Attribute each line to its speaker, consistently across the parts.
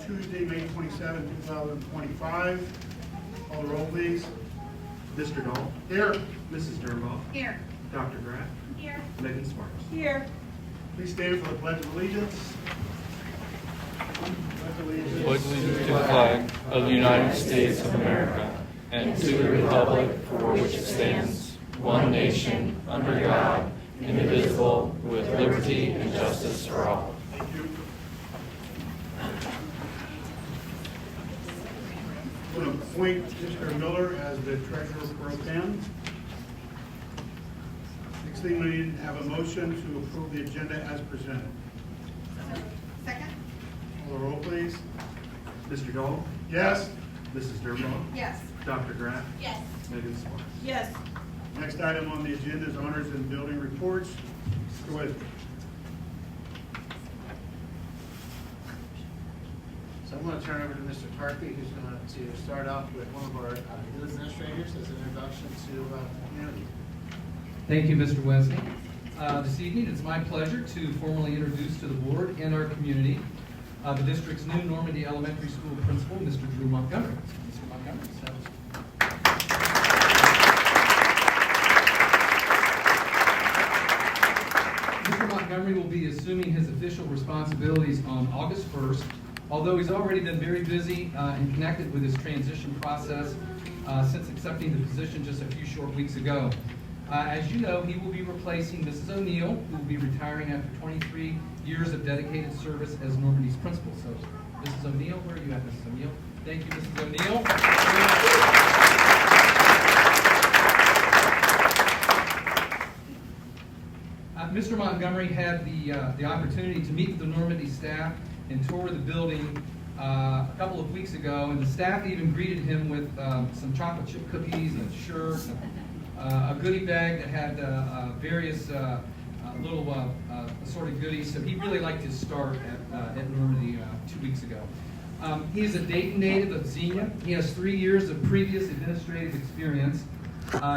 Speaker 1: Tuesday, May 27, 2025. Call the roll, please.
Speaker 2: Mr. Dahl.
Speaker 1: Here.
Speaker 2: Mrs. Dernbaugh.
Speaker 3: Here.
Speaker 2: Dr. Graff.
Speaker 3: Here.
Speaker 2: Megan Sparks.
Speaker 3: Here.
Speaker 1: Please stand for the Pledge of Allegiance.
Speaker 4: Pledge allegiance to the flag of the United States of America and to the republic for which it stands, one nation, under God, indivisible, with liberty and justice for all.
Speaker 1: Thank you. I'm going to appoint Mr. Miller as the treasurer pro tem. Next thing we need to have a motion to approve the agenda as presented.
Speaker 3: Second?
Speaker 1: Call the roll, please.
Speaker 2: Mr. Dahl.
Speaker 1: Yes.
Speaker 2: Mrs. Dernbaugh.
Speaker 3: Yes.
Speaker 2: Dr. Graff.
Speaker 3: Yes.
Speaker 2: Megan Sparks.
Speaker 3: Yes.
Speaker 1: Next item on the agenda is honors and building reports. Go ahead.
Speaker 5: So I'm going to turn over to Mr. Tarpey, who's going to start off with one of our new administrators as an introduction to the community.
Speaker 6: Thank you, Mr. Wesley. This evening, it's my pleasure to formally introduce to the board and our community the district's new Normandy Elementary School principal, Mr. Drew Montgomery. Mr. Montgomery. Mr. Montgomery will be assuming his official responsibilities on August 1st, although he's already been very busy and connected with his transition process since accepting the position just a few short weeks ago. As you know, he will be replacing Mrs. O'Neill, who will be retiring after 23 years of dedicated service as Normandy's principal. So, Mrs. O'Neill, where are you at, Mrs. O'Neill? Thank you, Mrs. O'Neill. Mr. Montgomery had the opportunity to meet with the Normandy staff and tour the building a couple of weeks ago, and the staff even greeted him with some chocolate chip cookies and a shirt, a goodie bag that had various little assorted goodies. So he really liked his start at Normandy 2 weeks ago. He is a Dayton native of Xenia. He has 3 years of previous administrative experience.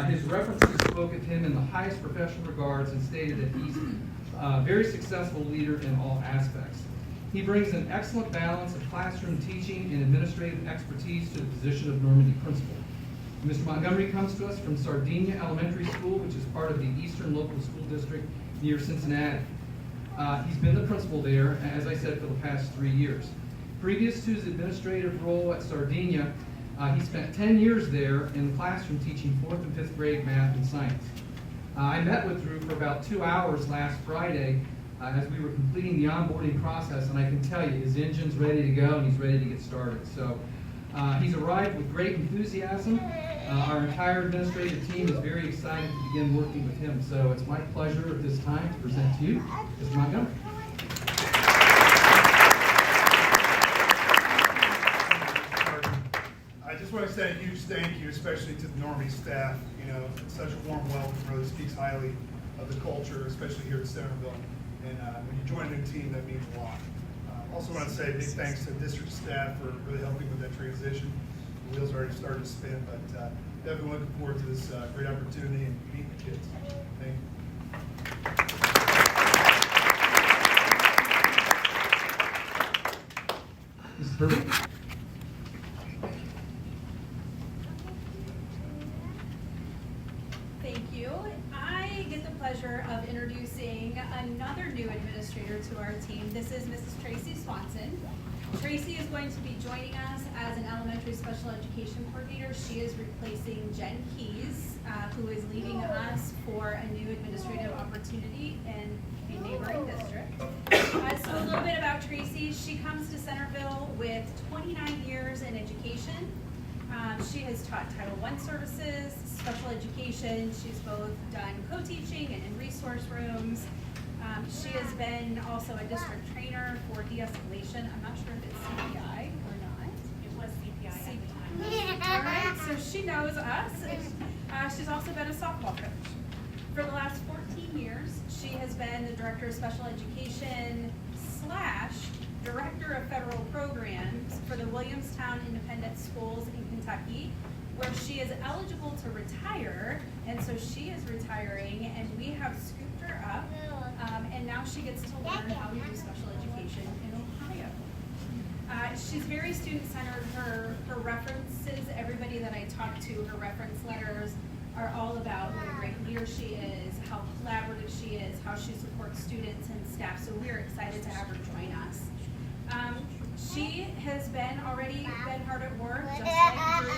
Speaker 6: His references spoke of him in the highest professional regards and stated that he's a very successful leader in all aspects. He brings an excellent balance of classroom teaching and administrative expertise to the position of Normandy principal. Mr. Montgomery comes to us from Sardinia Elementary School, which is part of the Eastern Local School District near Cincinnati. He's been the principal there, as I said, for the past 3 years. Previous to his administrative role at Sardinia, he spent 10 years there in the classroom teaching 4th and 5th grade math and science. I met with Drew for about 2 hours last Friday as we were completing the onboarding process, and I can tell you, his engine's ready to go and he's ready to get started. So he's arrived with great enthusiasm. Our entire administrative team is very excited to begin working with him. So it's my pleasure at this time to present to you Mr. Montgomery.
Speaker 1: I just want to say a huge thank you, especially to the Normandy staff. You know, it's such a warm welcome, really speaks highly of the culture, especially here at Centerville. And when you join a new team, that means a lot. Also want to say a big thanks to district staff for really helping with that transition. The wheels already started to spin, but definitely looking forward to this great opportunity and meeting the kids. Thank you.
Speaker 6: Mrs. Burbank.
Speaker 7: Thank you. I get the pleasure of introducing another new administrator to our team. This is Mrs. Tracy Swanson. Tracy is going to be joining us as an elementary special education coordinator. She is replacing Jen Keys, who is leaving us for a new administrative opportunity in a neighboring district. So a little bit about Tracy. She comes to Centerville with 29 years in education. She has taught Title I services, special education. She's both done co-teaching and in resource rooms. She has been also a district trainer for de-escalation. I'm not sure if it's CPI or not.
Speaker 3: It was CPI.
Speaker 7: All right, so she knows us. She's also been a softball coach. For the last 14 years, she has been the Director of Special Education / Director of Federal Programs for the Williamstown Independent Schools in Kentucky, where she is eligible to retire, and so she is retiring, and we have scooped her up, and now she gets to learn how we do special education in Ohio. She's very student-centered. Her references, everybody that I talk to, her reference letters are all about what a great leader she is, how collaborative she is, how she supports students and staff. So we're excited to have her join us. She has already been hard at work, just like Drew.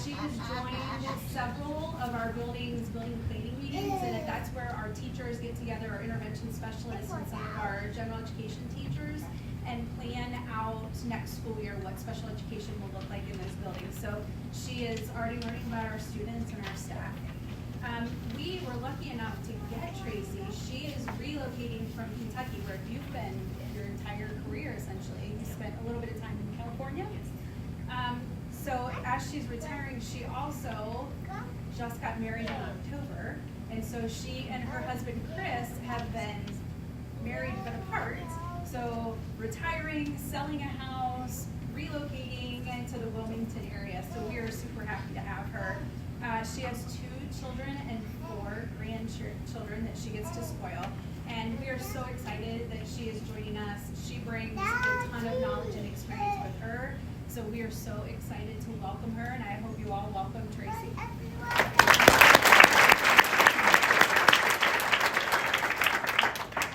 Speaker 7: She has joined several of our building planning meetings, and that's where our teachers get together, our intervention specialists and some of our general education teachers, and plan out next school year what special education will look like in those buildings. So she is already learning about our students and our staff. We were lucky enough to get Tracy. She is relocating from Kentucky, where you've been your entire career, essentially. You spent a little bit of time in California. So as she's retiring, she also just got married in October. And so she and her husband, Chris, have been married but apart. So retiring, selling a house, relocating into the Wilmington area. So we are super happy to have her. She has 2 children and 4 grandchildren that she gets to spoil. And we are so excited that she is joining us. She brings a ton of knowledge and experience with her. So we are so excited to welcome her, and I hope you all welcome Tracy. I've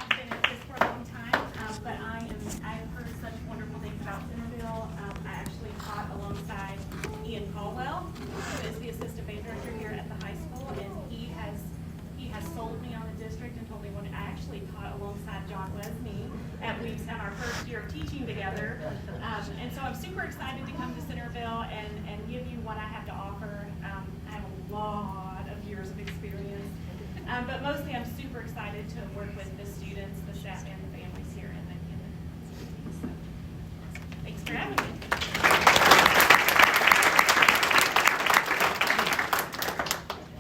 Speaker 7: been at this for a long time, but I've heard such wonderful things about Centerville. I actually taught alongside Ian Caldwell, who is the assistant band director here at the high school, and he has sold me on the district and told me I actually taught alongside John Wesney at Weeks at our first year of teaching together. And so I'm super excited to come to Centerville and give you what I have to offer. I have a lot of years of experience, but mostly I'm super excited to work with the students, the staff, and the families here in the community. So, thanks for having me.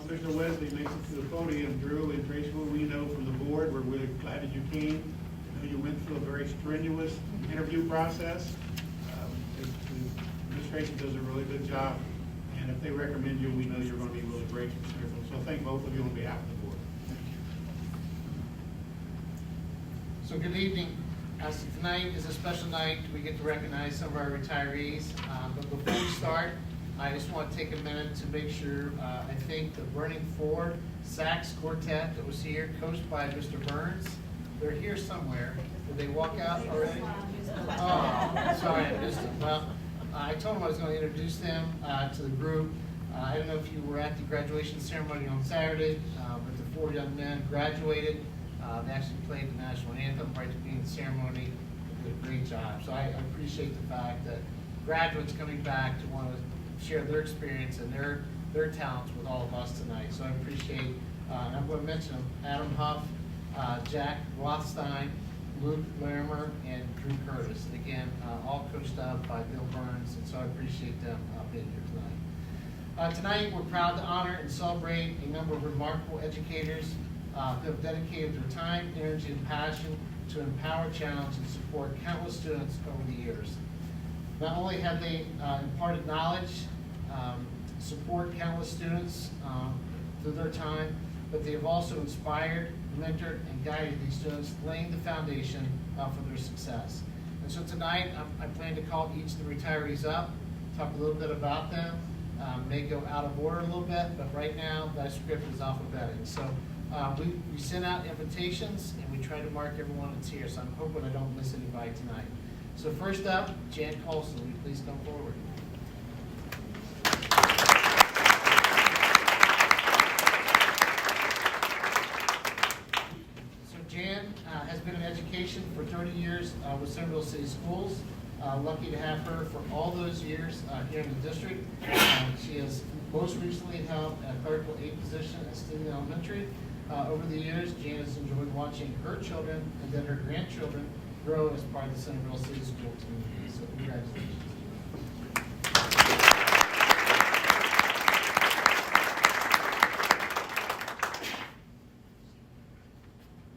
Speaker 8: Mr. Wesley makes it to the podium. Drew and Tracy, who we know from the board, we're really glad that you came. I know you went through a very strenuous interview process. Ms. Tracy does a really good job, and if they recommend you, we know you're going to be really great for Centerville. So thank both of you on behalf of the board.
Speaker 5: So good evening. Tonight is a special night. We get to recognize some of our retirees. But before we start, I just want to take a minute to make sure, I think the Burning Ford Sax Quartet that was here, coached by Mr. Burns, they're here somewhere. Did they walk out already? Oh, sorry, I missed them. Well, I told them I was going to introduce them to the group. I don't know if you were at the graduation ceremony on Saturday, but the 4 young men graduated. They actually played the national anthem right at the beginning of the ceremony. They did a great job. So I appreciate the fact that graduates coming back to want to share their experience and their talents with all of us tonight. So I appreciate, and I'm going to mention them, Adam Huff, Jack Rothstein, Luke Larimer, and Drew Curtis. And again, all coached up by Bill Burns, and so I appreciate them being here tonight. Tonight, we're proud to honor and celebrate a number of remarkable educators who have dedicated their time, energy, and passion to empower, challenge, and support countless students over the years. Not only have they imparted knowledge, support countless students through their time, but they have also inspired, mentored, and guided these students, laying the foundation for their success. And so tonight, I plan to call each of the retirees up, talk a little bit about them, may go out of order a little bit, but right now, that script is alphabetic. So we send out invitations, and we try to mark everyone that's here, so I'm hoping I don't miss anybody tonight. So first up, Jan Colson, will you please come forward? So Jan has been in education for 30 years with Centerville City Schools. Lucky to have her for all those years here in the district. She has most recently held a clerical aide position at Stephen Elementary. Over the years, Jan has enjoyed watching her children and then her grandchildren grow as part of the Centerville City School community. So congratulations.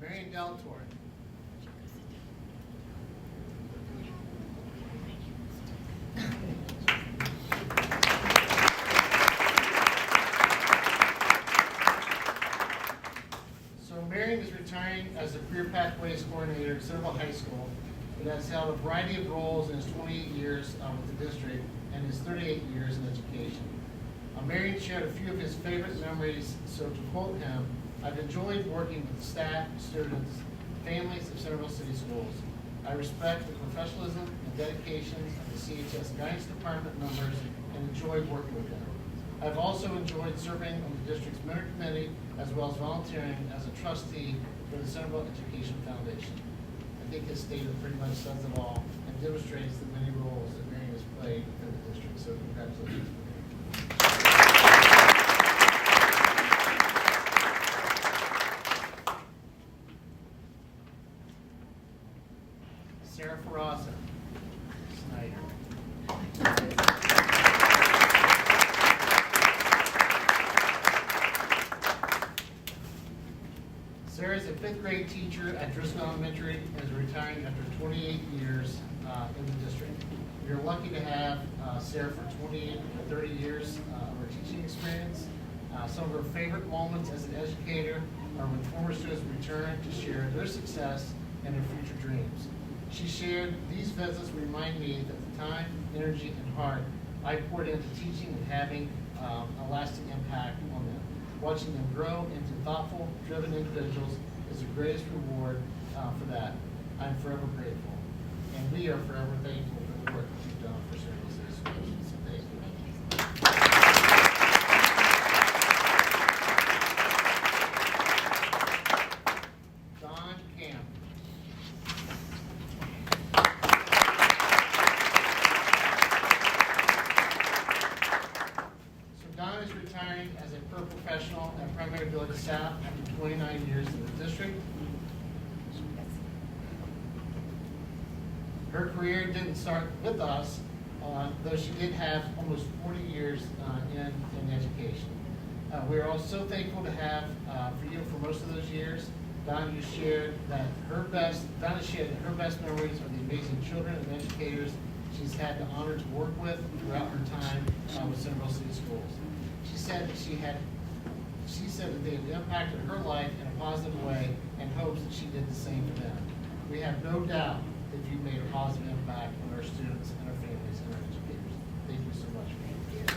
Speaker 5: Marion Del Torre. So Marion is retiring as the Career Pathways Coordinator at Centerville High School. but has held a variety of roles in his 28 years with the district and his 38 years in education. Marion shared a few of his favorite memories, so to quote him, "I've enjoyed working with staff, students, families of Centerville City Schools. I respect the professionalism and dedication of the CHS Guidance Department members and enjoy working with them. I've also enjoyed serving on the district's mentor committee as well as volunteering as a trustee for the Centerville Education Foundation." I think his statement pretty much says it all and demonstrates the many roles that Marion has played in the district, so congratulations. Sarah Ferraza, Snyder. Sarah is a fifth grade teacher at Driscoll Elementary and is retiring after 28 years in the district. We are lucky to have Sarah for 28 or 30 years of her teaching experience. Some of her favorite moments as an educator are when former students return to share their success and their future dreams. She shared, "These visits remind me that the time, energy, and heart I poured into teaching and having a lasting impact on them. Watching them grow into thoughtful, driven individuals is the greatest reward for that. I'm forever grateful." And we are forever thankful for the work that you've done for Centerville City Schools. So thank you. Don Camp. Don is retiring as a paraprofessional at Primary Village South after 29 years in the district. Her career didn't start with us, though she did have almost 40 years in education. We are also thankful to have for you for most of those years. Donna shared that her best memories are the amazing children and educators she's had the honor to work with throughout her time with Centerville City Schools. She said that they had impacted her life in a positive way and hopes that she did the same to them. We have no doubt that you've made a positive impact on our students and our families and our educators. Thank you so much for being here.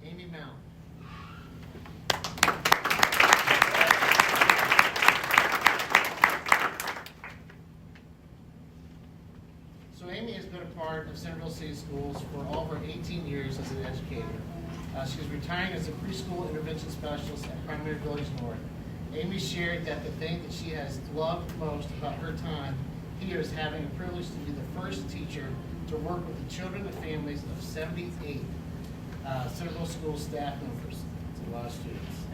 Speaker 5: Amy Mount. So Amy has been a part of Centerville City Schools for all of her 18 years as an educator. She is retiring as a preschool intervention specialist at Primary Village North. Amy shared that the thing that she has loved most about her time here is having a privilege to be the first teacher to work with the children and families of 78 Centerville School staff members. It's a lot of students.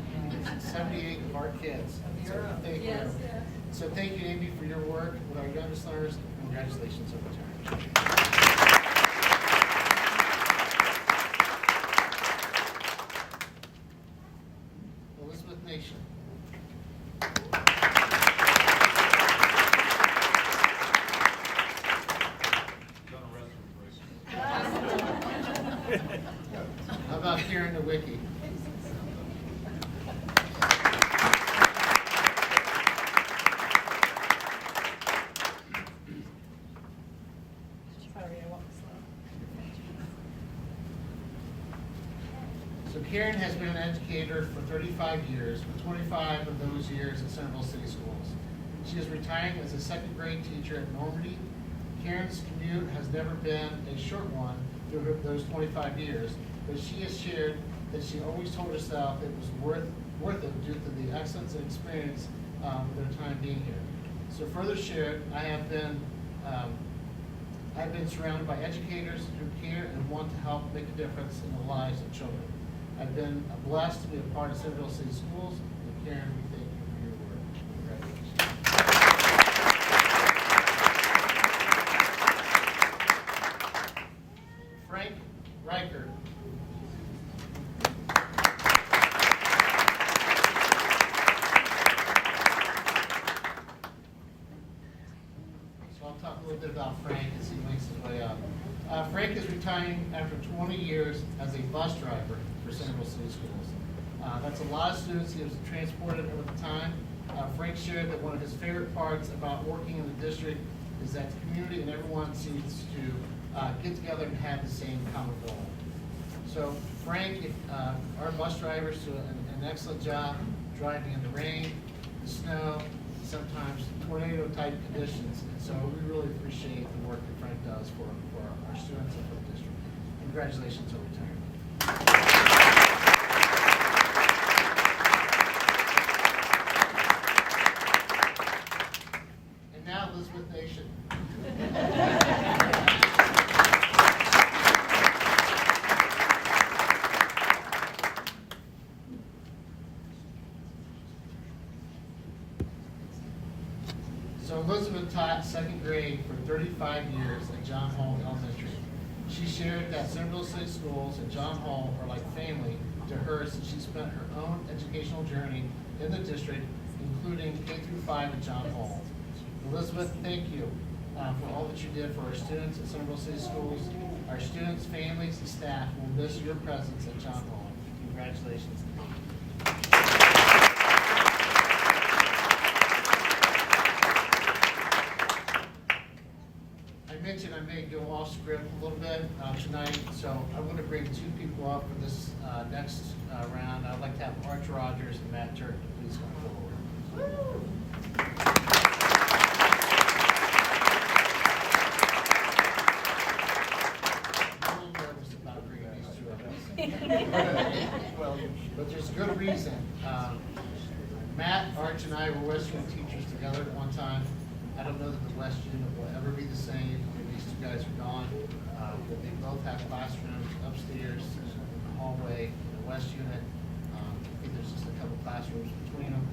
Speaker 5: 78 of our kids. So thank you.
Speaker 7: Yes, yes.
Speaker 5: So thank you, Amy, for your work with our youngest learners. Congratulations on retirement. Elizabeth Nation. How about Karen Nowicki? So Karen has been an educator for 35 years, with 25 of those years at Centerville City Schools. She is retiring as a second grade teacher at Normandy. Karen's commute has never been a short one through those 25 years, but she has shared that she always told herself it was worth it due to the excellence and experience of their time being here. So further shared, I've been surrounded by educators who care and want to help make a difference in the lives of children. I've been blessed to be a part of Centerville City Schools, and Karen, we thank you for your work. Congratulations. Frank Riker. So I'll talk a little bit about Frank as he makes his way up. Frank is retiring after 20 years as a bus driver for Centerville City Schools. That's a lot of students he was transported over the time. Frank shared that one of his favorite parts about working in the district is that the community and everyone seems to get together and have the same common goal. So Frank, our bus drivers do an excellent job driving in the rain, the snow, sometimes tornado type conditions. And so we really appreciate the work that Frank does for our students and for the district. Congratulations on retirement. And now Elizabeth Nation. So Elizabeth taught second grade for 35 years at John Hall Elementary. She shared that Centerville City Schools and John Hall are like family to her since she spent her own educational journey in the district, including K through 5 at John Hall. Elizabeth, thank you for all that you did for our students at Centerville City Schools. Our students, families, and staff will miss your presence at John Hall. Congratulations. I mentioned I may go off script a little bit tonight, so I'm going to bring two people up for this next round. I'd like to have Arch Rogers and Matt Turk to please come forward. I'm a little nervous about bringing these two up. Well, but there's a good reason. Matt, Arch, and I were West Unit teachers together at one time. I don't know that the West Unit will ever be the same when these two guys are gone. But they both have classrooms upstairs in the hallway in the West Unit. I think there's just a couple classrooms between them.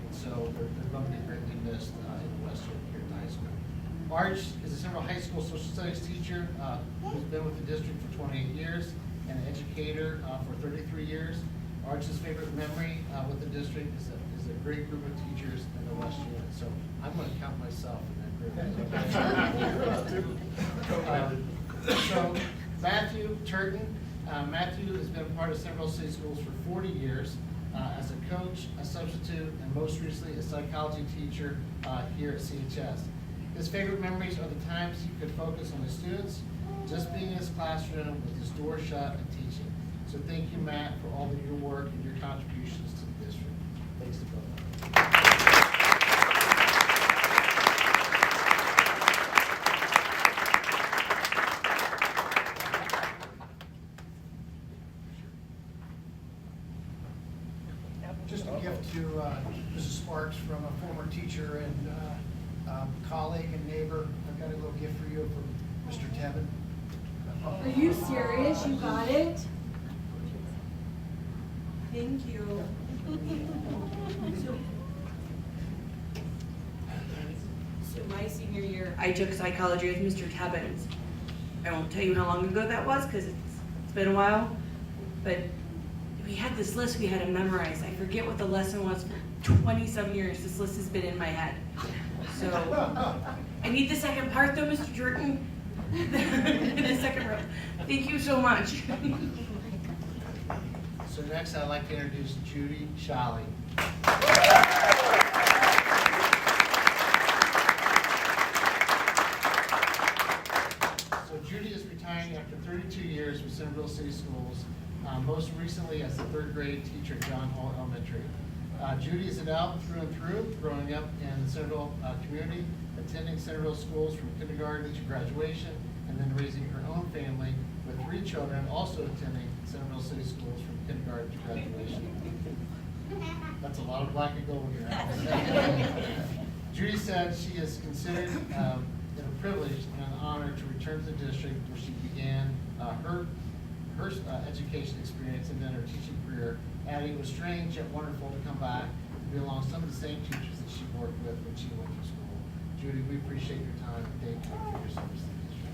Speaker 5: And so they're going to be greatly missed in the West Unit here at the high school. Arch is a Centerville High School social studies teacher who's been with the district for 28 years and an educator for 33 years. Arch's favorite memory with the district is a great group of teachers in the West Unit. So I'm going to count myself in that group. So Matthew Turton. Matthew has been part of Centerville City Schools for 40 years as a coach, a substitute, and most recently a psychology teacher here at CHS. His favorite memories are the times he could focus on his students, just being in his classroom with his door shut and teaching. So thank you, Matt, for all of your work and your contributions to the district. Thanks to both of you.
Speaker 9: Just a gift to Mrs. Sparks from a former teacher and colleague and neighbor. I've got a little gift for you from Mr. Tevin.
Speaker 10: Are you serious? You got it? Thank you.
Speaker 11: So my senior year, I took psychology with Mr. Tebbins. I won't tell you how long ago that was because it's been a while, but we had this list we had to memorize. I forget what the lesson was for 27 years. This list has been in my head. So I need the second part though, Mr. Jordan. The second row. Thank you so much.
Speaker 5: So next I'd like to introduce Judy Shally. So Judy is retiring after 32 years with Centerville City Schools, most recently as the third grade teacher at John Hall Elementary. Judy is an adult through and through, growing up in the Centerville community, attending Centerville schools from kindergarten to graduation, and then raising her own family with 3 children, also attending Centerville City Schools from kindergarten to graduation. That's a lot of black and gold here. Judy said she is considered it a privilege and an honor to return to the district where she began her education experience and then her teaching career, adding it was strange yet wonderful to come back and be along some of the same teachers that she worked with when she went to school. Judy, we appreciate your time and thank you for your service to the district.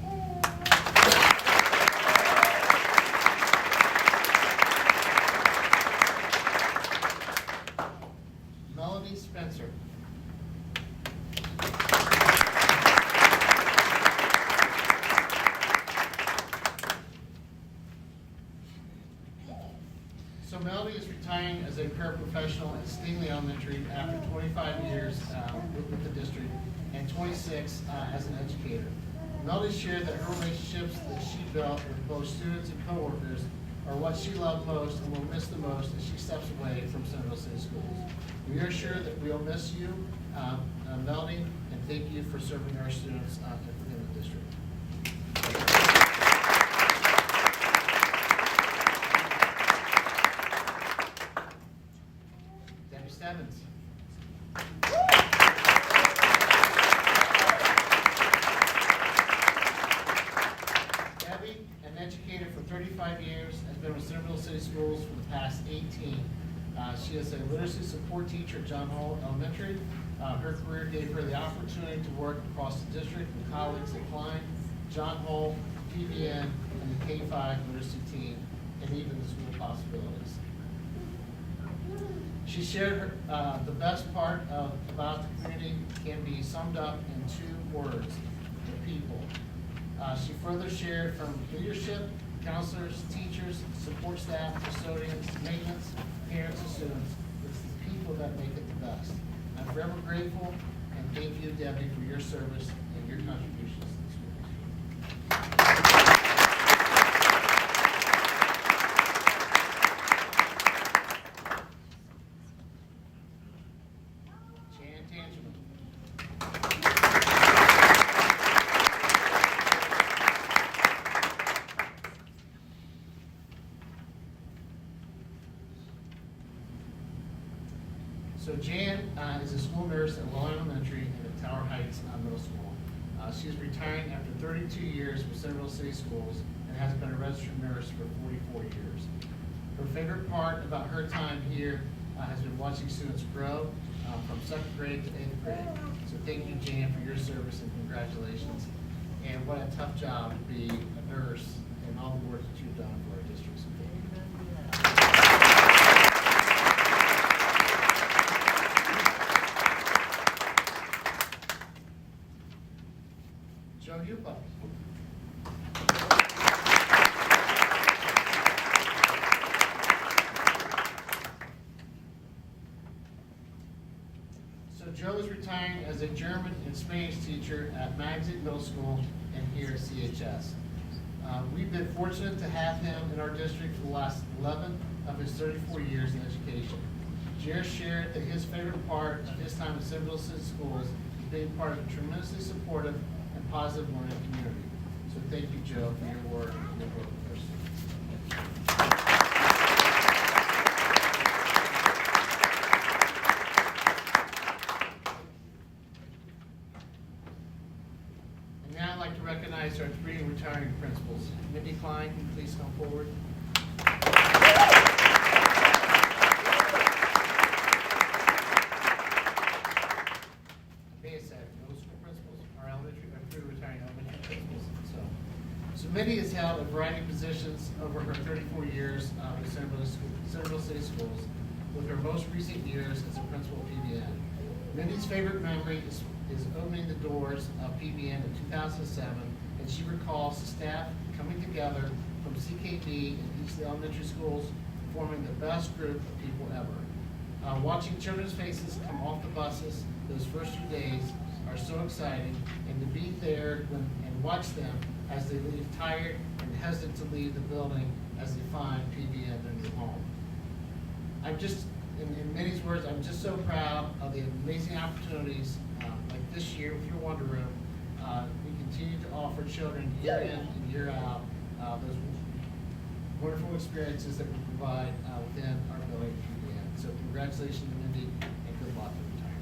Speaker 5: Melody Spencer. So Melody is retiring as Elementary after 25 years with the district and 26 as an educator. Melody shared that her relationships that she built with both students and coworkers are what she loved most and will miss the most as she steps away from Centerville City Schools. We are sure that we'll miss you, Melody, and thank you for serving our students within the district. Debbie Stebbins. Debbie, an educator for 35 years, has been with Centerville City Schools for the past 18. She is a literacy support teacher at John Hall Elementary. Her career gave her the opportunity to work across the district with colleagues at Klein, John Hall, PBN, and the K-5 literacy team, and even the school possibilities. She shared the best part about the community can be summed up in 2 words: the people. She further shared from leadership, counselors, teachers, support staff, custodians, maintenance, parents, and students. It's the people that make it the best. I'm forever grateful, and thank you, Debbie, for your service and your contributions to the school. Jan Tangeman. So Jan is a school nurse at Law Elementary and at Tower Heights Middle School. She is retiring after 32 years with Centerville City Schools and has been a registered nurse for 44 years. Her favorite part about her time here has been watching students grow from 2nd grade to 8th grade. So thank you, Jan, for your service and congratulations. And what a tough job to be a nurse and all the work that you've done for our district. So thank you. Joe Yupa. So Joe is retiring as a German and Spanish teacher at Magazine Middle School and here at CHS. We've been fortunate to have him in our district for the last 11 of his 34 years in education. Jer shared that his favorite part of his time at Centerville City Schools is being part of a tremendously supportive and positive learning community. So thank you, Joe, for your work and your work with our students. And now I'd like to recognize our 3 retiring principals. Mindy Klein, can you please come forward? So Mindy has held a variety of positions over her 34 years with Centerville City Schools, with her most recent years as a principal of PBN. Mindy's favorite memory is opening the doors of PBN in 2007, and she recalls the staff coming together from CKB and East Elementary Schools, forming the best group of people ever. Watching children's faces come off the buses those first few days are so exciting, and to be there and watch them as they leave tired and hesitant to leave the building as they find PBN their new home. I'm just, in Minnie's words, I'm just so proud of the amazing opportunities like this year with your Wonder Room. We continue to offer children year in and year out those wonderful experiences that we provide within our building at PBN. So congratulations to Mindy and good luck in retirement.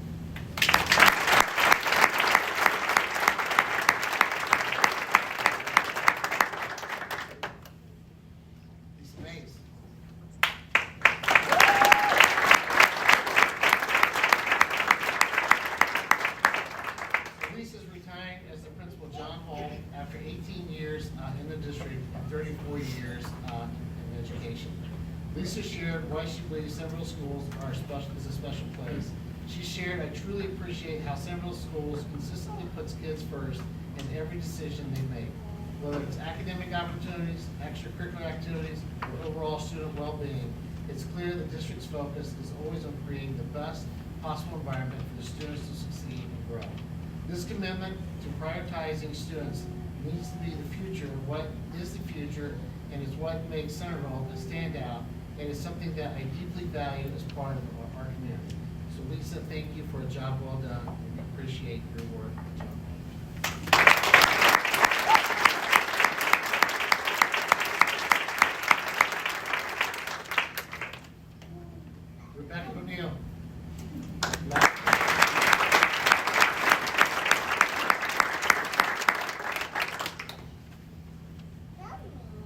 Speaker 5: Lisa Mays. Lisa's retiring as the principal of John Hall after 18 years in the district and 34 years in education. Lisa shared why she believes Centerville Schools is a special place. She shared, "I truly appreciate how Centerville Schools consistently puts kids first in every decision they make, whether it's academic opportunities, extracurricular activities, or overall student well-being. It's clear the district's focus is always on creating the best possible environment for the students to succeed and grow. This commitment to prioritizing students needs to be the future, what is the future, and is what makes Centerville a standout, and is something that I deeply value as part of our community. So Lisa, thank you for a job well done. We appreciate your work. Rebecca O'Neill.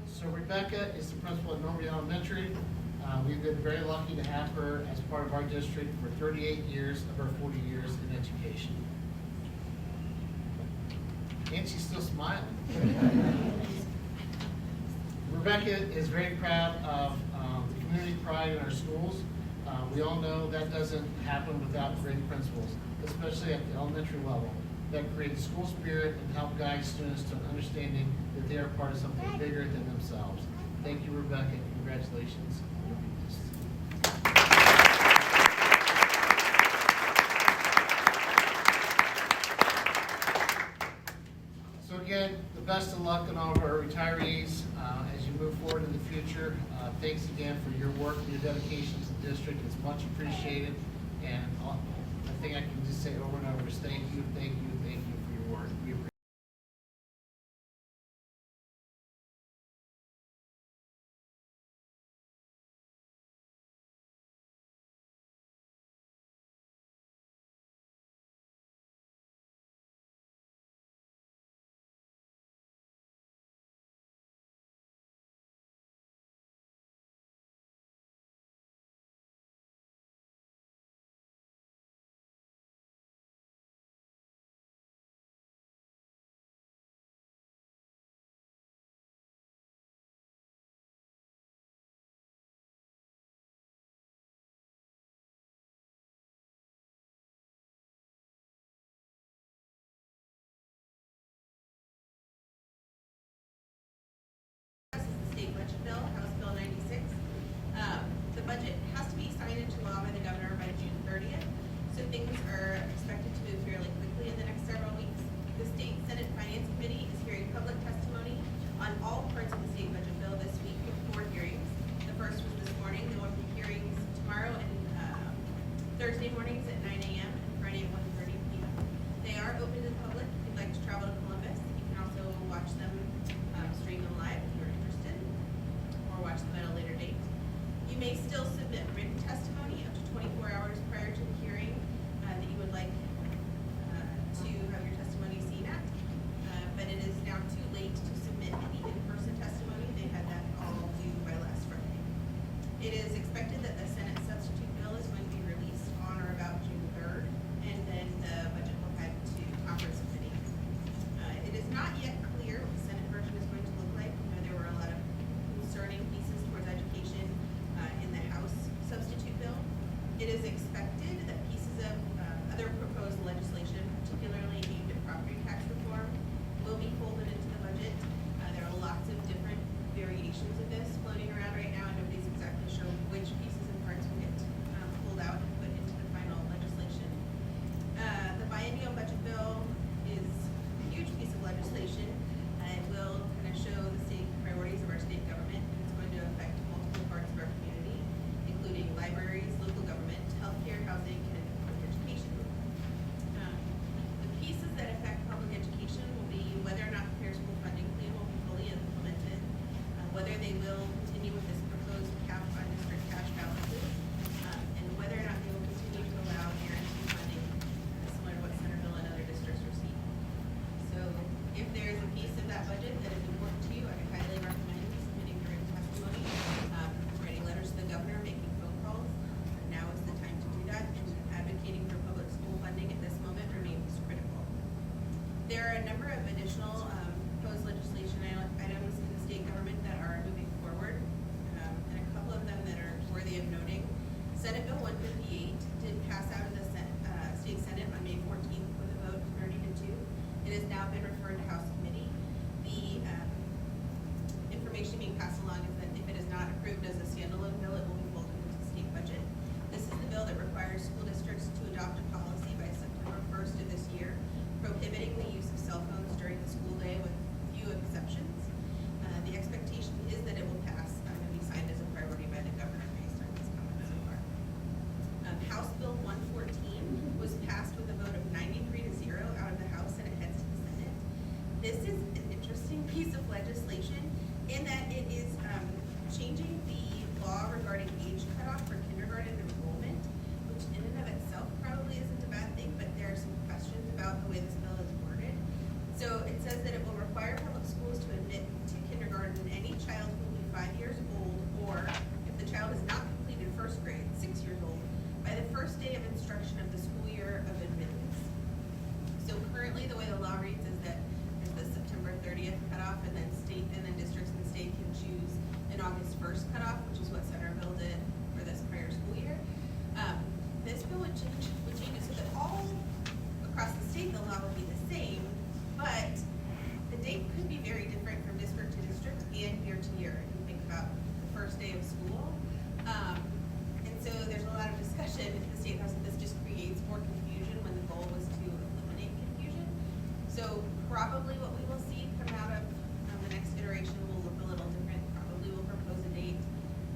Speaker 5: So Rebecca is the principal at Normandy Elementary. We've been very lucky to have her as part of our district for 38 years of our 40 years in education. And she's still smiling. Rebecca is very proud of the community pride in our schools. We all know that doesn't happen without great principals, especially at the elementary level, that create school spirit and help guide students to an understanding that they are part of something bigger than themselves. Thank you, Rebecca, and congratulations on your business. So again, the best of luck on all of our retirees as you move forward in the future. Thanks again for your work and your dedication to the district. It's much appreciated. And I think I can just say over and over is thank you, thank you, thank you for your work. We appreciate it.
Speaker 3: State budget bill, House Bill 96. The budget has to be signed into law by the governor by June 30th, so things are expected to move fairly quickly in the next several weeks. The State Senate Finance Committee is hearing public testimony on all parts of the state budget bill this week with 4 hearings. The first was this morning. There will be hearings tomorrow and Thursday mornings at 9 a.m. and Friday at 1:30 p.m. They are open to the public. If you'd like to travel to Columbus, you can also watch them stream them live if you're interested, or watch them at a later date. You may still submit written testimony up to 24 hours prior to the hearing that you would like to have your testimony seen at, but it is now too late to submit any in-person testimony. They had that all due by last Friday. It is expected that the Senate substitute bill is going to be released on or about June 3rd, and then the budget will head to conference committee. It is not yet clear what the Senate version is going to look like. You know, there were a lot of concerning pieces towards education in the House substitute bill. It is expected that pieces of other proposed legislation, particularly aimed at property tax reform, will be folded into the budget. There are lots of different variations of this floating around right now, and nobody's exactly sure which pieces and parts will get pulled out and put into the final legislation. The biennial budget bill is a huge piece of legislation. It will kind of show the state priorities of our state government, and it's going to affect multiple parts of our community, including libraries, local government, healthcare, housing, and public education. The pieces that affect public education will be whether or not the fair school funding plan will be fully implemented, whether they will continue with this proposed cap on district cash balances, and whether or not they will continue to allow guarantee funding similar to what Centerville and other districts receive. So if there's a piece of that budget that is important to you, I would highly recommend submitting your written testimony, writing letters to the governor, making phone calls. Now is the time to do that, and advocating for public school funding at this moment remains critical. There are a number of additional proposed legislation items in the state government that are moving forward, and a couple of them that are worthy of noting. Senate Bill 158 did pass out of the state Senate on May 14th with a vote of 30-2. It has now been referred to House Committee. The information being passed along is that if it is not approved as a standalone bill, it will be folded This is an interesting piece of legislation in that it is changing the law regarding age cutoff for kindergarten enrollment, which in and of itself probably isn't a bad thing, but there are some questions about the way this bill is worded. So it says that it will require public schools to admit to kindergarten any child who will be 5 years old, or if the child has not completed first grade, 6 years old, by the first day of instruction of the school year of admittance. So currently, the way the law reads is that there's the September 30th cutoff, and then districts and state can choose an August 1st cutoff, which is what Centerville did for this prior school year. This bill would change it so that all across the state the law would be the same, but the date could be very different from district to district and year to year. If you think about the first day of school. And so there's a lot of discussion at the State House that this just creates more confusion when the goal was to eliminate confusion. So probably what we will see come out of the next iteration will look a little different. Probably will propose a date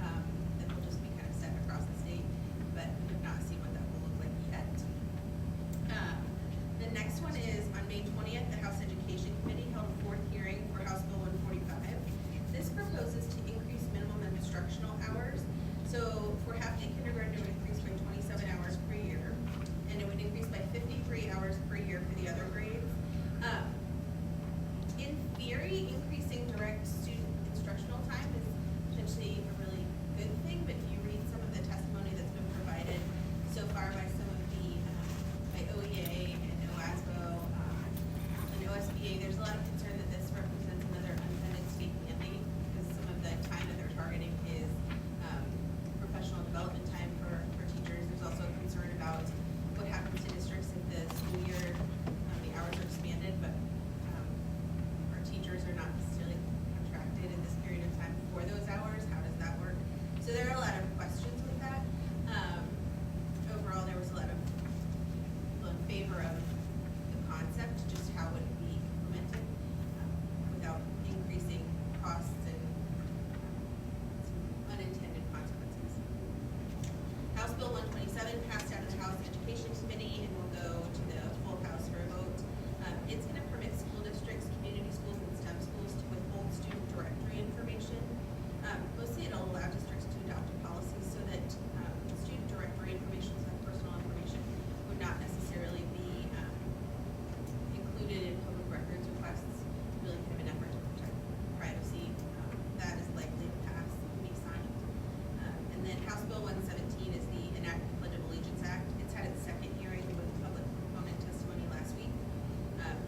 Speaker 3: that will just be kind of set across the state, but we have not seen what that will look like yet. The next one is on May 20th, the House Education Committee held a fourth hearing for House Bill 145. This proposes to increase minimum instructional hours. So for half-day kindergarten, it would increase by 27 hours per year, and it would increase by 53 hours per year for the other grades. In theory, increasing direct student instructional time is potentially a really good thing, but if you read some of the testimony that's been provided so far by some of the, by OEA and OASBO and OSBA, there's a lot of concern that this represents another unfunded state mandate, because some of the time that they're targeting is professional development time for teachers. There's also a concern about what happens to districts if the school year, the hours are expanded, but our teachers are not necessarily contracted in this period of time for those hours. How does that work? So there are a lot of questions with that. Overall, there was a lot of people in favor of the concept, just how would it be implemented without increasing costs and some unintended consequences. House Bill 127 passed out of the House Education Committee and will go to the full House for a vote. It's going to permit school districts, community schools, and STEM schools to withhold student directory information. Mostly it'll allow districts to adopt a policy so that student directory information, so personal information, would not necessarily be included in public records requests, really kind of an effort to protect privacy. That is likely to pass and be signed. And then House Bill 117 is the Enact the Pledge of Allegiance Act. It's had its second hearing with public component testimony last week.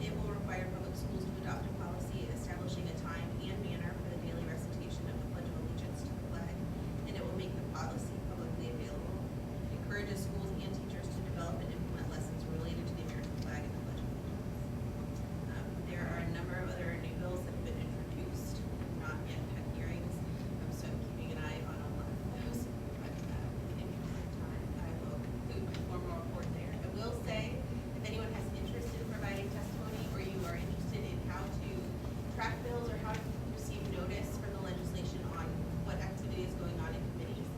Speaker 3: It will require public schools to adopt a policy establishing a time and manner for the daily recitation of the Pledge of Allegiance to the flag, and it will make the policy publicly available. It encourages schools and teachers to develop and implement lessons related to the American flag and the Pledge of Allegiance. There are a number of other new bills that have been introduced, not yet had hearings, so I'm keeping an eye on a lot of those. But in the interest of time, I will conclude my formal report there. I will say, if anyone has interest in providing testimony, or you are interested in how to track bills or how to receive notice from the legislation on what activity is going on in committees,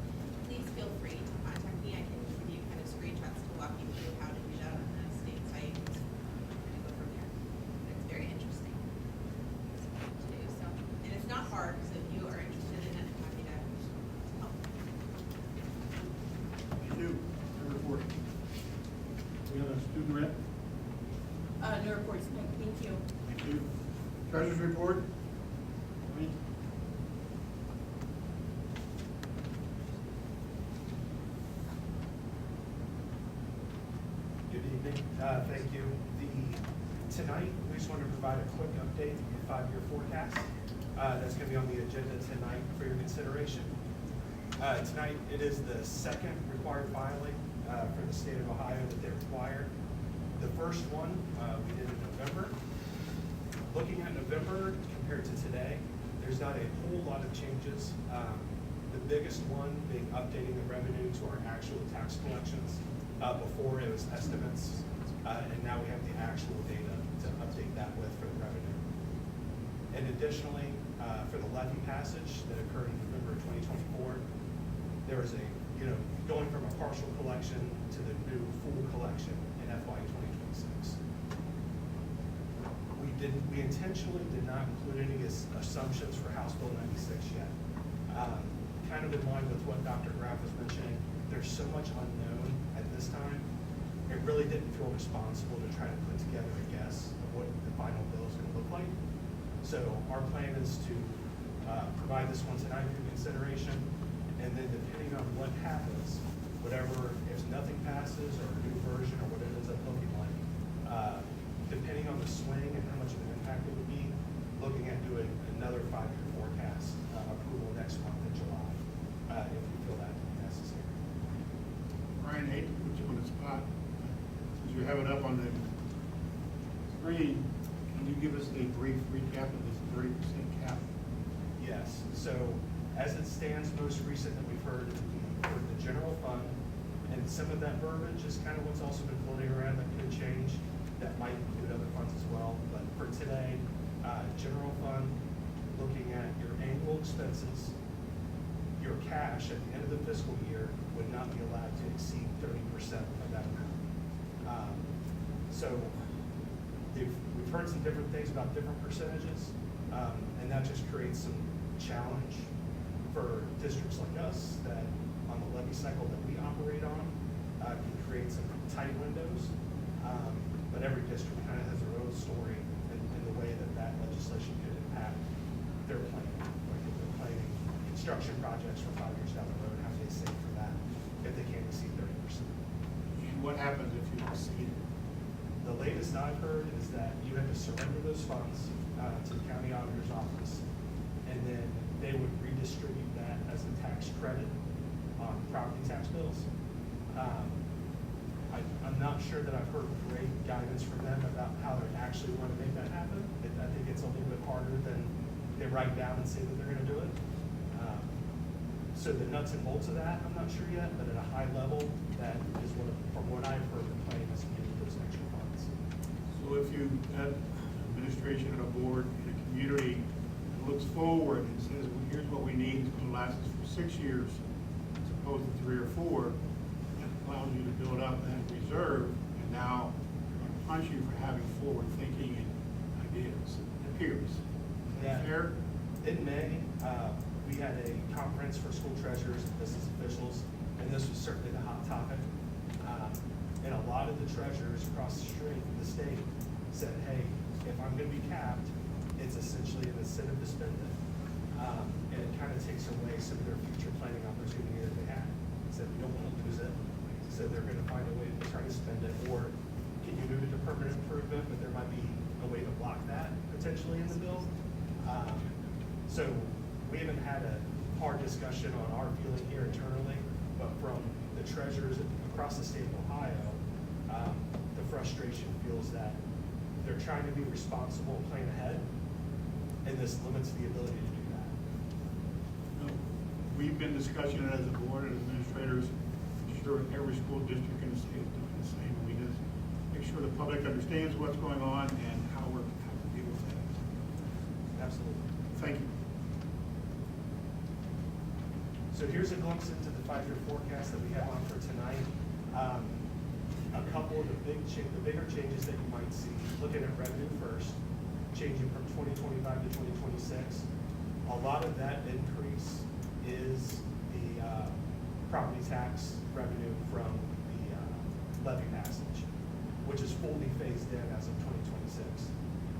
Speaker 3: please feel free to contact me. I can give you kind of screenshots to walk you through how to do that on the state site and go from there. But it's very interesting to do. So, and it's not hard, so if you are interested in it, I'm happy to help.
Speaker 8: Thank you. Number 4. We have a student rep.
Speaker 10: No reports, thank you.
Speaker 8: Thank you. Treasurer's report. Wayne?
Speaker 12: Good evening. Thank you. Tonight, we just wanted to provide a quick update of the 5-year forecast. That's going to be on the agenda tonight for your consideration. Tonight, it is the second required filing for the state of Ohio that they require. The first one we did in November. Looking at November compared to today, there's not a whole lot of changes. The biggest one being updating the revenue to our actual tax collections. Before it was estimates, and now we have the actual data to update that with for the revenue. And additionally, for the levy passage that occurred in November 2024, there was going from a partial collection to the new full collection in FY 2026. We we intentionally did not include any assumptions for House Bill 96 yet. Kind of in line with what Dr. Graff was mentioning, there's so much unknown at this time. It really didn't feel responsible to try to put together a guess of what the final bill is going to look like. So our plan is to provide this one tonight for consideration, and then depending on what happens, whatever, if nothing passes or a new version or what it ends up looking like, depending on the swing and how much of an impact it would be, looking at doing another 5-year forecast approval next month in July, if we feel that necessary.
Speaker 8: Brian, I hate to put you on the spot, since you have it up on the screen, can you give us a brief recap of this 30% cap?
Speaker 12: Yes, so as it stands, most recent that we've heard is for the general fund, and some of that verbiage is kind of what's also been floating around that could change, that might include other funds as well, but for today, general fund, looking at your annual expenses, your cash at the end of the fiscal year would not be allowed to exceed 30% of that amount. So we've heard some different things about different percentages, and that just creates some challenge for districts like us that on the levy cycle that we operate on can create some tight windows. But every district kind of has their own story in the way that legislation could impact their planning. Like if they're planning construction projects for 5 years down the road, how do they save for that if they can't exceed 30%?
Speaker 8: And what happens if you exceed it?
Speaker 12: The latest I've heard is that you have to surrender those funds to the county auditor's office, and then they would redistribute that as a tax credit on property tax bills. I'm not sure that I've heard great guidance from them about how they actually want to make that happen. I think it's a little bit harder than they write down and say that they're going to do it. So the nuts and bolts of that, I'm not sure yet, but at a high level, that is from what I've heard, the plan is to use those extra funds.
Speaker 8: So if you have administration and a board and a community that looks forward and says, well, here's what we need, it's going to last us for 6 years, as opposed to 3 or 4, that allows you to build up that reserve, and now you're going to punish you for having forward thinking and ideas. It appears. Is that fair?
Speaker 12: In May, we had a conference for school treasurers and business officials, and this was certainly the hot topic. And a lot of the treasurers across the street in the state said, hey, if I'm going to be capped, it's essentially an incentive to spend it. And it kind of takes away some of their future planning opportunity that they had. Said we don't want to lose it. So they're going to find a way to try to spend it, or can you move it to permanent improvement, but there might be a way to block that potentially in the bill. So we haven't had a hard discussion on our feeling here internally, but from the treasurers across the state of Ohio, the frustration feels that they're trying to be responsible and plan ahead, and this limits the ability to do that.
Speaker 8: We've been discussing it as a board and administrators. I'm sure every school district in the state is doing the same. We just make sure the public understands what's going on and how we're how to deal with that.
Speaker 12: Absolutely.
Speaker 8: Thank you.
Speaker 12: So here's a glimpse into the 5-year forecast that we have on for tonight. A couple of the bigger changes that you might see, looking at revenue first, changing from 2025 to 2026. A lot of that increase is the property tax revenue from the levy passage, which is fully phased in as of 2026.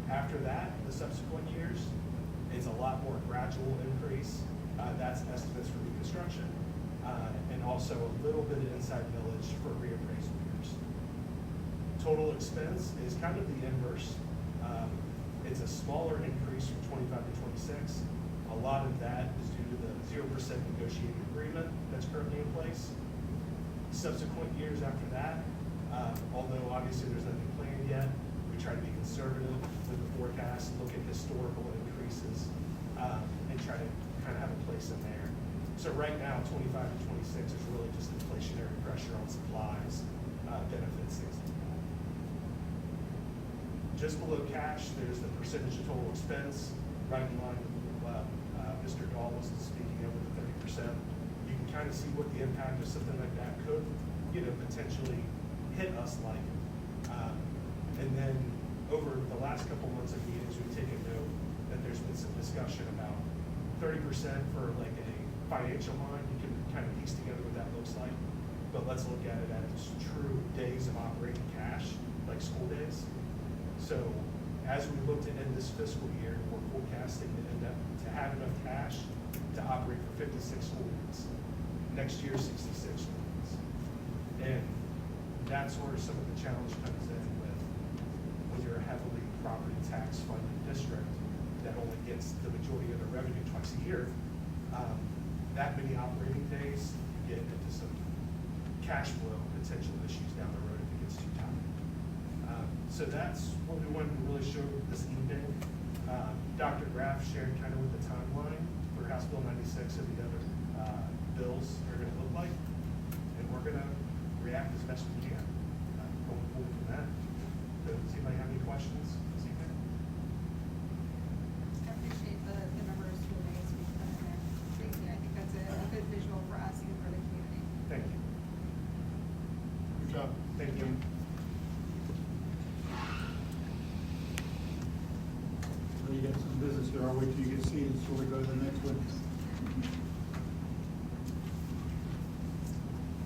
Speaker 12: After that, the subsequent years, it's a lot more gradual increase. That's estimates for reconstruction, and also a little bit of inside millage for reappraisal years. Total expense is kind of the inverse. It's a smaller increase from 25 to 26. A lot of that is due to the 0% negotiating agreement that's currently in place. Subsequent years after that, although obviously there's nothing planned yet, we try to be conservative with the forecast, look at historical increases, and try to kind of have a place in there. So right now, 25 to 26 is really just inflationary pressure on supplies, benefits, things like that. Just below cash, there's the percentage of total expense, right in line with what Mr. Dahl was speaking of with the 30%. You can kind of see what the impact of something like that could, potentially hit us like. And then over the last couple months of meetings, we've taken note that there's been some discussion about 30% for like a financial line. You can kind of piece together what that looks like. But let's look at it as true days of operating cash, like school days. So as we look to end this fiscal year, we're forecasting to have enough cash to operate for 56 school weeks. Next year, 66 school weeks. And that's where some of the challenge comes in with when you're a heavily property tax funded district that only gets the majority of the revenue twice a year. That many operating days, you get into some cash flow potential issues down the road if it gets too tight. So that's what we wanted to really show this evening. Dr. Graff shared kind of what the timeline for House Bill 96 and the other bills are going to look like, and we're going to react as best we can going forward from that. Does anybody have any questions this evening?
Speaker 13: I appreciate the numbers for the ways we've done in there. Tracy, I think that's a good visual for us and for the community.
Speaker 12: Thank you.
Speaker 8: Good job.
Speaker 12: Thank you.
Speaker 8: Well, you got some business here. I'll wait till you get seated before we go to the next one.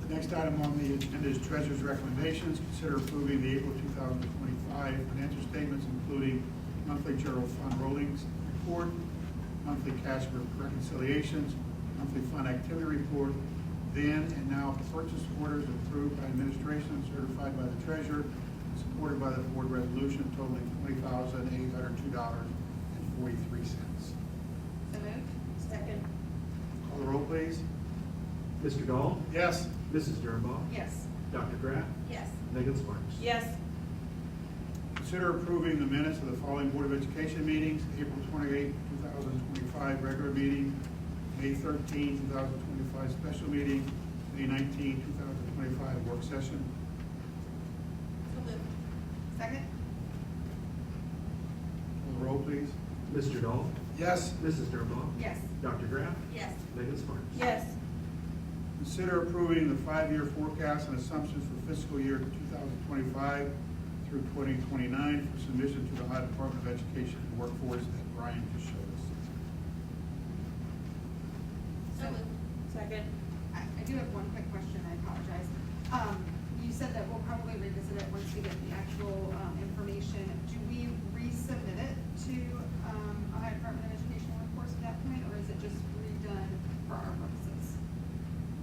Speaker 8: The next item on the agenda is Treasurer's recommendations. Consider approving the April 2025 financial statements, including monthly general fund rollings report, monthly cash reconciliations, monthly fund activity report, then and now purchase orders approved by administration, certified by the treasurer, and supported by the board resolution totaling $20,802.43.
Speaker 13: So moved.
Speaker 10: Second.
Speaker 8: Call the roll, please.
Speaker 2: Mr. Dahl?
Speaker 8: Yes.
Speaker 2: Mrs. Dernbaugh?
Speaker 13: Yes.
Speaker 2: Dr. Graff?
Speaker 3: Yes.
Speaker 2: Megan Sparks?
Speaker 10: Yes.
Speaker 8: Consider approving the minutes of the following Board of Education meetings: April 28, 2025 regular meeting, May 13, 2025 special meeting, May 19, 2025 work session.
Speaker 3: So moved.
Speaker 13: Second?
Speaker 8: Call the roll, please.
Speaker 2: Mr. Dahl?
Speaker 8: Yes.
Speaker 2: Mrs. Dernbaugh?
Speaker 13: Yes.
Speaker 2: Dr. Graff?
Speaker 3: Yes.
Speaker 2: Megan Sparks?
Speaker 10: Yes.
Speaker 8: Consider approving the 5-year forecast and assumptions for fiscal year 2025 through 2029 for submission to the Ohio Department of Education and Workforce that Brian just showed us.
Speaker 3: So moved.
Speaker 10: Second.
Speaker 13: I do have one quick question, I apologize. You said that we'll probably revisit it once we get the actual information. Do we resubmit it to Ohio Department of Education and Workforce at that point, or is it just redone for our purposes?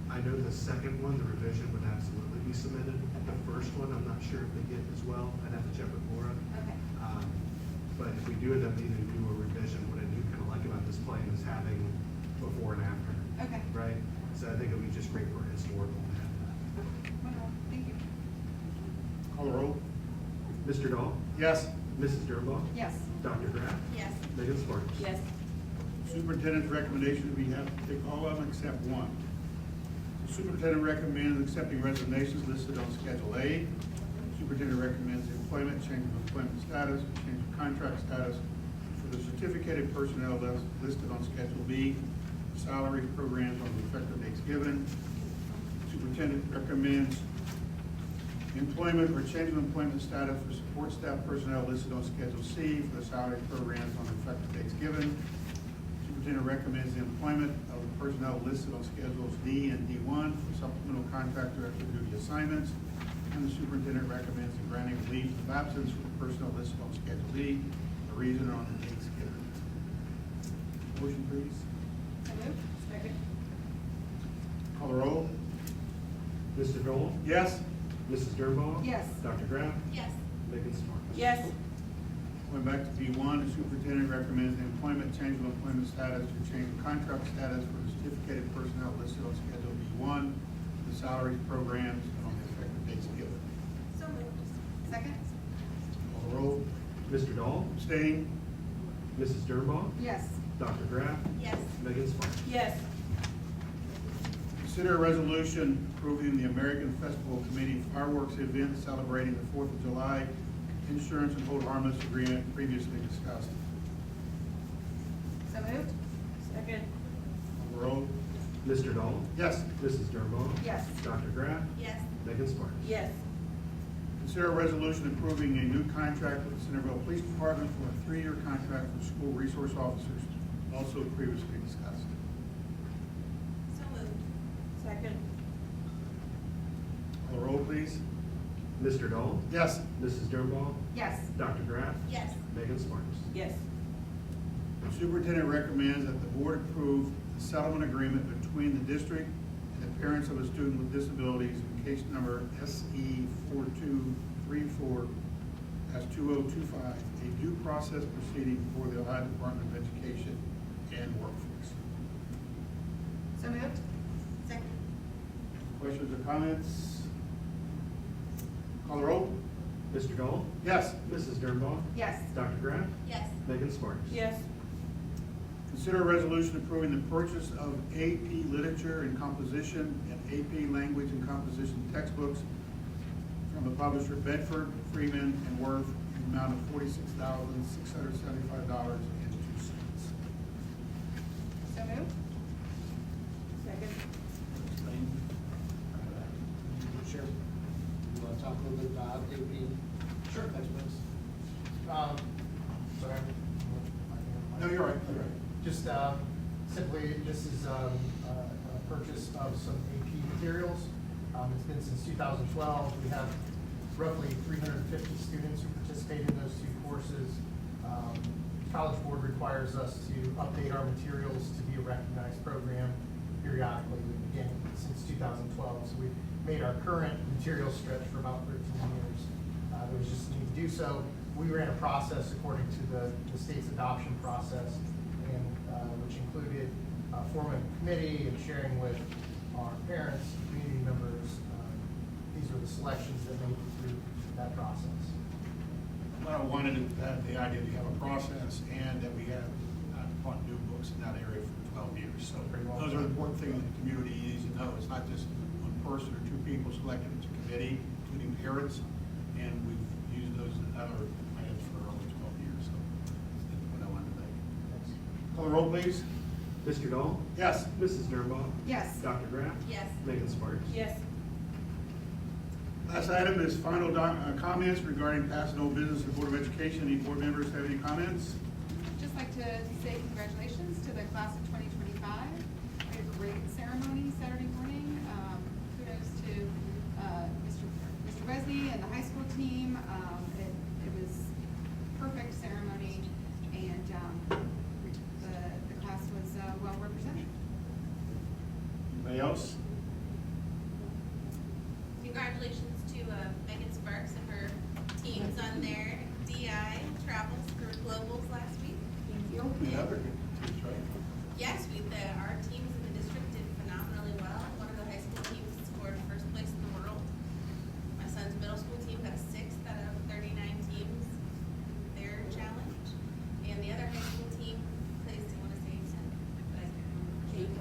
Speaker 2: I know the second one, the revision, would absolutely be submitted. The first one, I'm not sure if they get as well. I'd have to check with Laura.
Speaker 13: Okay.
Speaker 2: But if we do end up needing to do a revision, what I do kind of like about this plan is having before and after.
Speaker 13: Okay.
Speaker 2: Right? So I think it would be just great for historical to have that.
Speaker 13: Wonderful, thank you.
Speaker 8: Call the roll.
Speaker 2: Mr. Dahl?
Speaker 8: Yes.
Speaker 2: Mrs. Dernbaugh?
Speaker 13: Yes.
Speaker 2: Dr. Graff?
Speaker 3: Yes.
Speaker 2: Megan Sparks?
Speaker 10: Yes.
Speaker 8: Superintendent's recommendation, we have to take all of them except one. Superintendent recommends accepting resignations listed on Schedule A. Superintendent recommends the employment, change of employment status, change of contract status for the certificated personnel listed on Schedule B, salaries, programs on the effective dates given. Superintendent recommends employment or change of employment status for support staff personnel listed on Schedule C for the salary programs on the effective dates given. Superintendent recommends the employment of the personnel listed on Schedules D and D1 for supplemental contractor extra duty assignments. And the superintendent recommends the granting of leaves of absence for the personnel listed on Schedule D, the reason on the dates given. Motion, please.
Speaker 13: So moved.
Speaker 10: Second.
Speaker 8: Call the roll.
Speaker 2: Mr. Dahl?
Speaker 8: Yes.
Speaker 2: Mrs. Dernbaugh?
Speaker 13: Yes.
Speaker 2: Dr. Graff?
Speaker 3: Yes.
Speaker 2: Megan Sparks?
Speaker 10: Yes.
Speaker 8: Going back to B1, the superintendent recommends the employment, change of employment status, or change of contract status for the certificated personnel listed on Schedule B1, the salaries, programs, and on the effective dates given.
Speaker 3: So moved.
Speaker 13: Second?
Speaker 8: Call the roll.
Speaker 2: Mr. Dahl?
Speaker 8: Abstain.
Speaker 2: Mrs. Dernbaugh?
Speaker 13: Yes.
Speaker 2: Dr. Graff?
Speaker 3: Yes.
Speaker 2: Megan Sparks?
Speaker 10: Yes.
Speaker 8: Consider a resolution approving the American Festival Committee fireworks event celebrating the 4th of July insurance and hold harmless agreement previously discussed.
Speaker 13: So moved?
Speaker 10: Second.
Speaker 8: Call the roll.
Speaker 2: Mr. Dahl?
Speaker 8: Yes.
Speaker 2: Mrs. Dernbaugh?
Speaker 13: Yes.
Speaker 2: Dr. Graff?
Speaker 3: Yes.
Speaker 2: Megan Sparks?
Speaker 10: Yes.
Speaker 8: Consider a resolution approving a new contract with the Centerville Police Department for a 3-year contract for school resource officers, also previously discussed.
Speaker 3: So moved.
Speaker 10: Second.
Speaker 8: Call the roll, please.
Speaker 2: Mr. Dahl?
Speaker 8: Yes.
Speaker 2: Mrs. Dernbach?
Speaker 13: Yes.
Speaker 2: Dr. Graff?
Speaker 3: Yes.
Speaker 2: Megan Sparks?
Speaker 10: Yes.
Speaker 8: The superintendent recommends that the board approve the settlement agreement between the district and the parents of a student with disabilities in case number SE 4234-2025, a due process proceeding before the Ohio Department of Education and Workforce.
Speaker 13: So moved?
Speaker 3: Second.
Speaker 8: Questions or comments? Call the roll.
Speaker 2: Mr. Dahl?
Speaker 8: Yes.
Speaker 2: Mrs. Dernbach?
Speaker 13: Yes.
Speaker 2: Dr. Graff?
Speaker 3: Yes.
Speaker 2: Megan Sparks?
Speaker 10: Yes.
Speaker 8: Consider a resolution approving the purchase of AP Literature and Composition and AP Language and Composition textbooks from the publisher Bedford, Freeman, and Worth in the amount of $46,675.02.
Speaker 13: So moved?
Speaker 10: Second.
Speaker 5: Sure. You want to talk a little bit about AP? Sure. Textbooks?
Speaker 9: Sorry.
Speaker 8: No, you're right. You're right.
Speaker 9: Just simply, this is a purchase of some AP materials. It's been since 2012. We have roughly 350 students who participate in those 2 courses. College Board requires us to update our materials to be a recognized program periodically, again, since 2012. So we've made our current material stretch for about 13 years. There was just a need to do so. We ran a process according to the state's adoption process, and which included forming a committee and sharing with our parents, community members. These were the selections that made it through that process.
Speaker 8: What I wanted to have the idea that we have a process and that we have bought new books in that area for 12 years. So those are the important things that the community needs to know. It's not just one person or 2 people selected, it's a committee, including parents, and we've used those in other plans for over 12 years. So that's what I wanted to make. Call the roll, please.
Speaker 2: Mr. Dahl?
Speaker 8: Yes.
Speaker 2: Mrs. Dernbach?
Speaker 13: Yes.
Speaker 2: Dr. Graff?
Speaker 3: Yes.
Speaker 2: Megan Sparks?
Speaker 10: Yes.
Speaker 8: Last item is final comments regarding past and old business of the Board of Education. Any board members have any comments?
Speaker 13: Just like to say congratulations to the class of 2025. We had a great ceremony Saturday morning. Kudos to Mr. Wesley and the high school team. It was a perfect ceremony, and the class was well represented.
Speaker 8: Anybody else?
Speaker 3: Congratulations to Megan Sparks and her teams on their DI travels for globals last week.
Speaker 13: Thank you.
Speaker 8: And other good teams, right?
Speaker 3: Yes, our teams in the district did phenomenally well. One of the high school teams scored first place in the world. My son's middle school team got 6th out of 39 teams, their challenge. And the other high school team placed, I want to say 8th.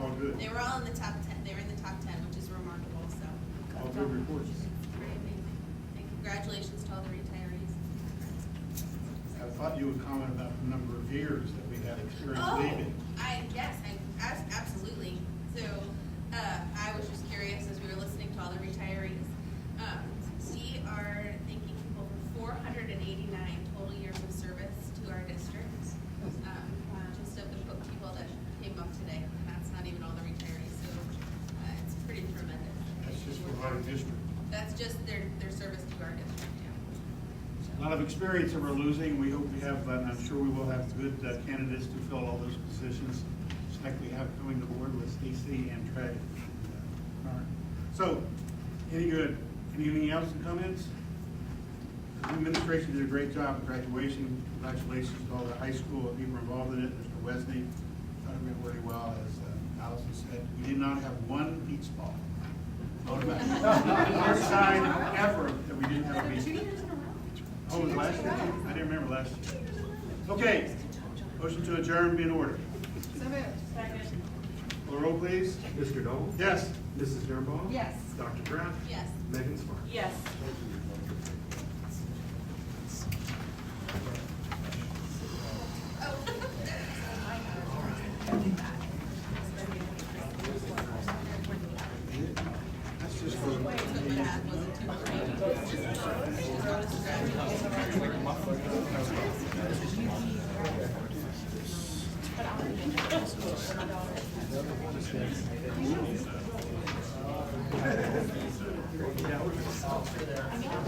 Speaker 8: All good.
Speaker 3: They were all in the top 10. They were in the top 10, which is remarkable, so.
Speaker 8: All good reports.
Speaker 3: Very amazing. And congratulations to all the retirees.
Speaker 8: I thought you would comment about the number of years that we had experience leaving.
Speaker 3: Absolutely. So, I was just curious as we were listening to all the retirees. We are thanking people for 489 total years of service to our district. Just of the people that came up today, and that's not even all the retirees, so, it's pretty tremendous.
Speaker 8: That's just for our district.
Speaker 3: That's just their service to our district, yeah.
Speaker 8: A lot of experience that we're losing. We hope we have, and I'm sure we will have good candidates to fill all those positions, just like we have coming to board with Stacy and Trey. All right. So, anything else in comments? The administration did a great job at graduation. Congratulations to all the high school people involved in it. Mr. Wesley thought it went really well. As Allison said, we did not have one beach ball. First time ever that we didn't have a beach ball. Oh, it was last year? I didn't remember last year. Okay, motion to adjourn be in order.
Speaker 13: So moved.
Speaker 10: Second.
Speaker 8: Call the roll, please.
Speaker 2: Mr. Dahl?
Speaker 8: Yes.
Speaker 2: Mrs. Dernbach?
Speaker 13: Yes.
Speaker 2: Dr. Graff?
Speaker 3: Yes.
Speaker 2: Megan Sparks?
Speaker 10: Yes.
Speaker 8: That's just for.
Speaker 3: Wasn't too great.
Speaker 9: Yeah, we're gonna stop there.